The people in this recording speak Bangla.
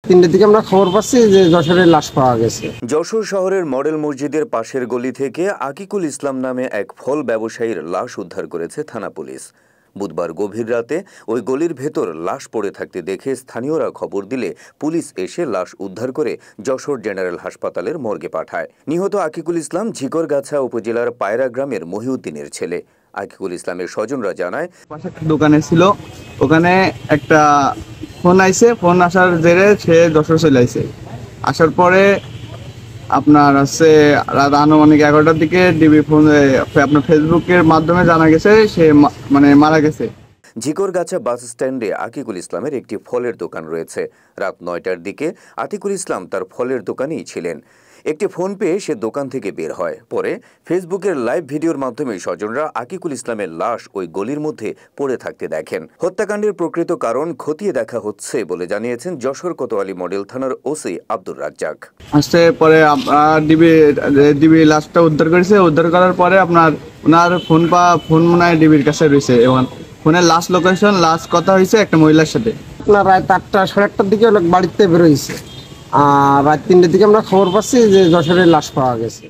3টের দিকে আমরা খবর পাচ্ছি যে যশোরের লাশ পাওয়া গেছে। যশোর শহরের মডেল মসজিদের পাশের গলি থেকে আকিকুল ইসলাম নামে এক ফল ব্যবসায়ীর লাশ উদ্ধার করেছে থানা পুলিশ। বুধবার গভীর রাতে ওই গলির ভেতর লাশ পড়ে থাকতে দেখে স্থানীয়রা খবর দিলে পুলিশ এসে লাশ উদ্ধার করে যশোর জেনারেল হাসপাতালের মর্গে পাঠায়। নিহত আকিকুল ইসলাম ঝিকরগাছা উপজেলার পায়রা গ্রামের মহিউদ্দিনের ছেলে। আকিকুল ইসলামের স্বজনরা জানায়, দোকানে ছিল, ওখানে একটা ফোন আইছে, ফোন আসার জেরে সে যশোর চলে আইছে। আসার পরে আপনার হচ্ছে রাত আনুমানিক 11টার দিকে ডিবি ফোন আপনার ফেসবুকের মাধ্যমে জানা গেছে সে মারা গেছে। ঝিকরগাছা বাস স্ট্যান্ডে আকিকুল ইসলামের একটি ফলের দোকান রয়েছে। রাত 9টার দিকে আতিকুল ইসলাম তার ফলের দোকানেই ছিলেন। একটি ফোন পেয়ে সে দোকান থেকে বের হয়। পরে ফেসবুকের লাইভ ভিডিওর মাধ্যমে স্বজনরা আকিকুল ইসলামের লাশ ওই গলির মধ্যে পড়ে থাকতে দেখেন। হত্যাকাণ্ডের প্রকৃত কারণ খতিয়ে দেখা হচ্ছে বলে জানিয়েছেন যশোর কোতোয়ালি মডেল থানার ওসি আব্দুর রাজ্জাক। আসতে পরে ডিবি লাশটা উদ্ধার করেছে। উদ্ধার করার পরে ওনার ফোন মনে হয় ডিবির কাছে রয়েছে। এবং ফোনের লাস্ট লোকেশন, লাস্ট কথা হয়েছে একটা মহিলার সাথে। আপনার রাত 8টা সাড়ে 8টার দিকে বাড়িতে বেরোইছে, আর রাত 3টের দিকে আমরা খবর পাচ্ছি যে যশোরের লাশ পাওয়া গেছে।